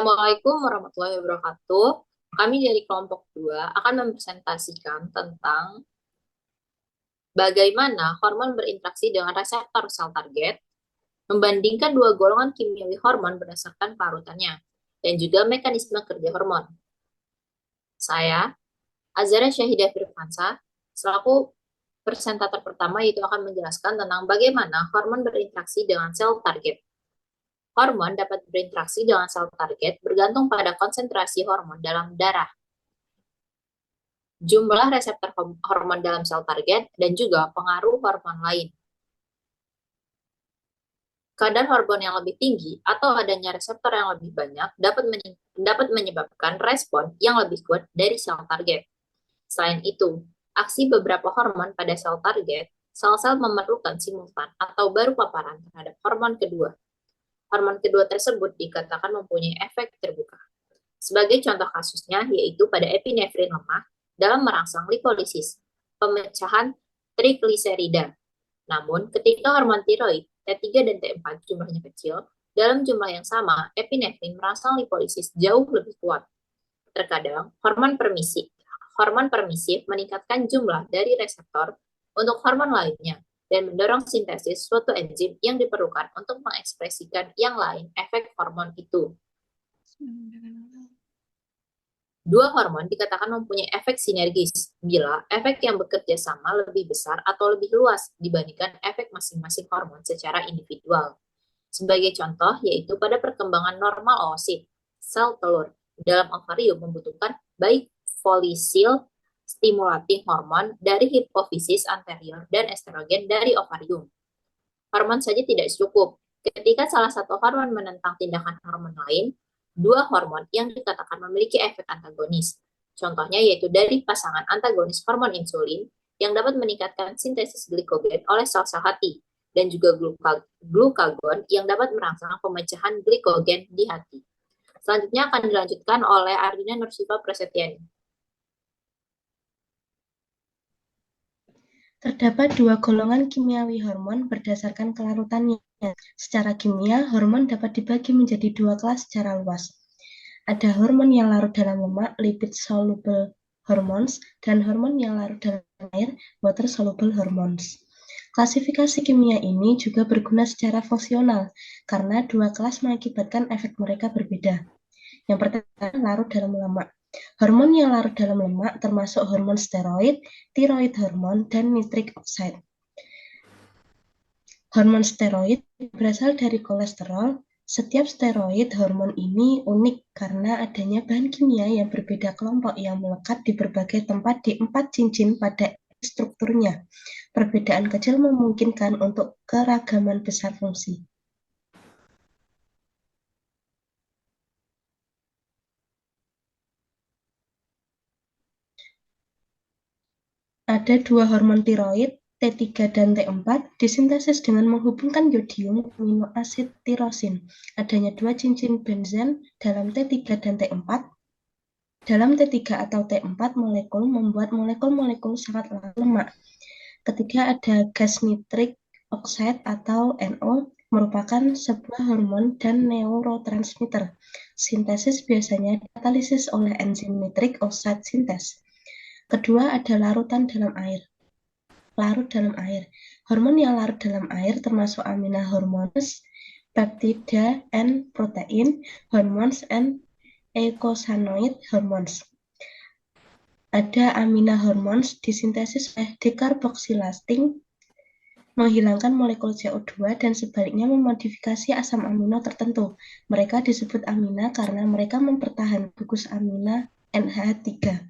Assalamualaikum warahmatullahi wabarakatuh. Kami dari kelompok 2 akan mempresentasikan tentang bagaimana hormon berinteraksi dengan reseptor sel target, membandingkan dua golongan kimiawi hormon berdasarkan parutannya, dan juga mekanisme kerja hormon. Saya, Azara Syahidah Firmansa, selaku presentator pertama itu akan menjelaskan tentang bagaimana hormon berinteraksi dengan sel target. Hormon dapat berinteraksi dengan sel target bergantung pada konsentrasi hormon dalam darah, jumlah reseptor hormon dalam sel target, dan juga pengaruh hormon lain. Kadar hormon yang lebih tinggi atau adanya reseptor yang lebih banyak dapat menyebabkan respon yang lebih kuat dari sel target. Selain itu, aksi beberapa hormon pada sel target, sel-sel memerlukan simultan atau baru paparan terhadap hormon kedua. Hormon kedua tersebut dikatakan mempunyai efek terbuka. Sebagai contoh kasusnya yaitu pada epinefrin lemah dalam merangsang lipolisis, pemecahan trigliserida. Namun, ketika hormon tiroid T3 dan T4 jumlahnya kecil, dalam jumlah yang sama, epinefrin merangsang lipolisis jauh lebih kuat. Terkadang, hormon permisif meningkatkan jumlah dari reseptor untuk hormon lainnya dan mendorong sintesis suatu enzim yang diperlukan untuk mengekspresikan yang lain efek hormon itu. Dua hormon dikatakan mempunyai efek sinergis bila efek yang bekerja sama lebih besar atau lebih luas dibandingkan efek masing-masing hormon secara individual. Sebagai contoh, yaitu pada perkembangan normal oosit, sel telur dalam ovarium membutuhkan baik folisil stimulating hormon dari hipofisis anterior dan estrogen dari ovarium. Hormon saja tidak cukup. Ketika salah satu hormon menentang tindakan hormon lain, dua hormon yang dikatakan memiliki efek antagonis. Contohnya yaitu dari pasangan antagonis hormon insulin yang dapat meningkatkan sintesis glikogen oleh sel-sel hati dan juga glukagon yang dapat merangsang pemecahan glikogen di hati. Selanjutnya akan dilanjutkan oleh Ardina Nursifa Prasetyani. Terdapat dua golongan kimiawi hormon berdasarkan kelarutannya. Secara kimia, hormon dapat dibagi menjadi dua kelas secara luas. Ada hormon yang larut dalam lemak, lipid soluble hormones, dan hormon yang larut dalam air, water soluble hormones. Klasifikasi kimia ini juga berguna secara fungsional, karena dua kelas mengakibatkan efek mereka berbeda. Yang pertama, larut dalam lemak. Hormon yang larut dalam lemak termasuk hormon steroid, tiroid hormon, dan nitric oxide. Hormon steroid berasal dari kolesterol. Setiap steroid hormon ini unik karena adanya bahan kimia yang berbeda kelompok yang melekat di berbagai tempat di 4 cincin pada strukturnya. Perbedaan kecil memungkinkan untuk keragaman besar fungsi. Ada dua hormon tiroid, T3 dan T4, disintesis dengan menghubungkan yodium amino asid tirosin. Adanya dua cincin benzen dalam T3 dan T4. Dalam T3 atau T4, molekul membuat molekul-molekul sangat lemak. Ketika ada gas nitrik oxide atau NO, merupakan sebuah hormon dan neurotransmitter. Sintesis biasanya katalisis oleh enzim nitrik oxide sintase. Kedua ada larutan dalam air. Larut dalam air. Hormon yang larut dalam air termasuk amina hormones, peptida and protein hormones, and eicosanoid hormones. Ada amina hormones disintesis oleh dekarboksilating menghilangkan molekul CO2 dan sebaliknya memodifikasi asam amino tertentu. Mereka disebut amina karena mereka mempertahankan gugus amina NH3.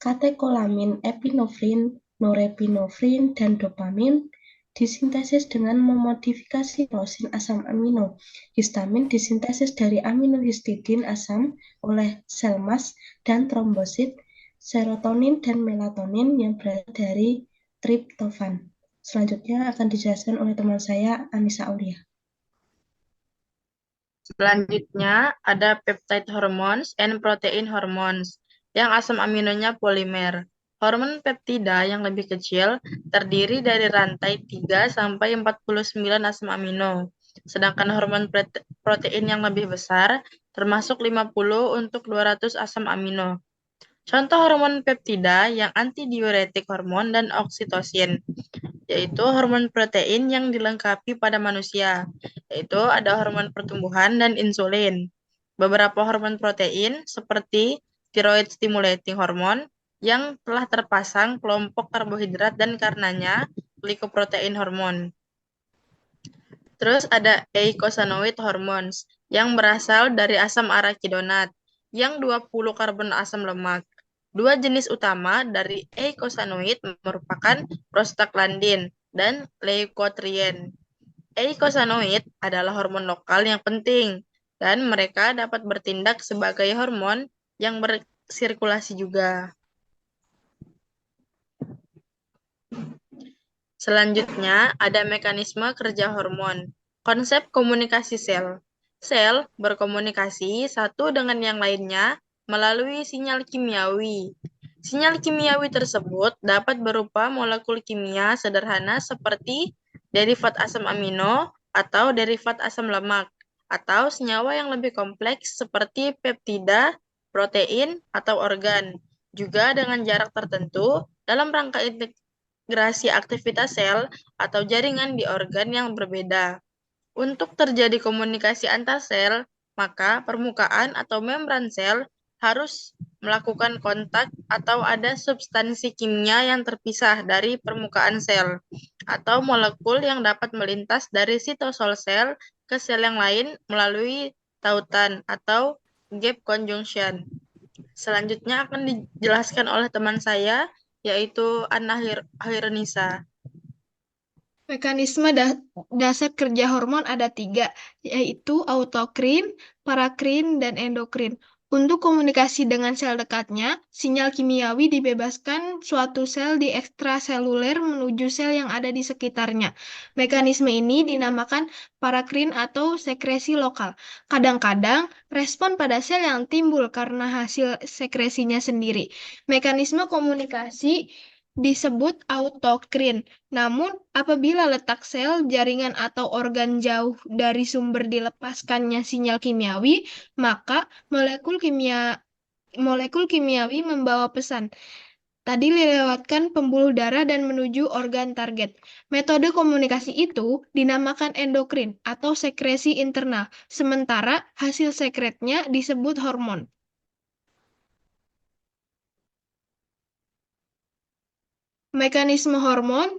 Katekolamin, epinefrin, norepinefrin, dan dopamin disintesis dengan memodifikasi tyrosin asam amino. Histamin disintesis dari aminohistidin asam oleh sel mas dan trombosit. Serotonin dan melatonin yang berasal dari triptofan. Selanjutnya akan dijelaskan oleh teman saya, Anissa Aulia. Selanjutnya ada peptide hormones and protein hormones yang asam aminonya polimer. Hormon peptida yang lebih kecil terdiri dari rantai 3 sampai 49 asam amino. sedangkan hormon protein yang lebih besar termasuk 50 untuk 200 asam amino. Contoh hormon peptida yang antidiuretik hormon dan oksitosin, yaitu hormon protein yang dilengkapi pada manusia, yaitu ada hormon pertumbuhan dan insulin. Beberapa hormon protein seperti thyroid stimulating hormone yang telah terpasang kelompok karbohidrat dan karenanya glycoprotein hormone. Terus ada eicosanoid hormones yang berasal dari asam arachidonat yang 20 karbon asam lemak. Dua jenis utama dari eicosanoid merupakan prostaglandin dan leukotriene. Eicosanoid adalah hormon lokal yang penting dan mereka dapat bertindak sebagai hormon yang bersirkulasi juga. Selanjutnya, ada mekanisme kerja hormon. Konsep komunikasi sel. Sel berkomunikasi satu dengan yang lainnya melalui sinyal kimiawi. Sinyal kimiawi tersebut dapat berupa molekul kimia sederhana seperti derivat asam amino atau derivat asam lemak, atau senyawa yang lebih kompleks seperti peptida, protein, atau organ, juga dengan jarak tertentu dalam rangka integrasi aktivitas sel atau jaringan di organ yang berbeda. Untuk terjadi komunikasi antar sel, maka permukaan atau membran sel harus melakukan kontak atau ada substansi kimia yang terpisah dari permukaan sel atau molekul yang dapat melintas dari sitosol sel ke sel yang lain melalui tautan atau gap conjunction. Selanjutnya akan dijelaskan oleh teman saya, yaitu Anna Hairunisa. Mekanisme dasar kerja hormon ada 3, yaitu autokrin, parakrin, dan endokrin. Untuk komunikasi dengan sel dekatnya, sinyal kimiawi dibebaskan suatu sel di ekstraseluler menuju sel yang ada di sekitarnya. Mekanisme ini dinamakan parakrin atau sekresi lokal. Kadang-kadang, respon pada sel yang timbul karena hasil sekresinya sendiri. Mekanisme komunikasi disebut autokrin. Namun, apabila letak sel, jaringan, atau organ jauh dari sumber dilepaskannya sinyal kimiawi, maka molekul kimiawi membawa pesan. Tadi dilewatkan pembuluh darah dan menuju organ target. Metode komunikasi itu dinamakan endokrin atau sekresi internal, sementara hasil sekretnya disebut hormon. Mekanisme hormon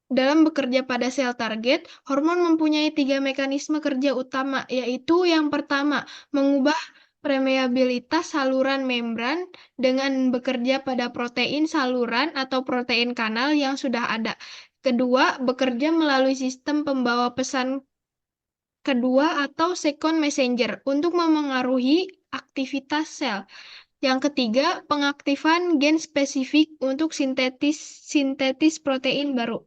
dalam bekerja pada sel target, hormon mempunyai 3 mekanisme kerja utama, yaitu yang pertama, mengubah permeabilitas saluran membran dengan bekerja pada protein saluran atau protein kanal yang sudah ada. Kedua, bekerja melalui sistem pembawa pesan kedua atau second messenger untuk memengaruhi aktivitas sel. Yang ketiga, pengaktifan gen spesifik untuk sintetis protein baru.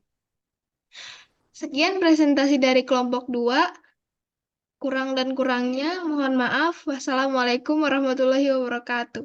Sekian presentasi dari kelompok 2. Kurang dan kurangnya mohon maaf. Wassalamualaikum warahmatullahi wabarakatuh.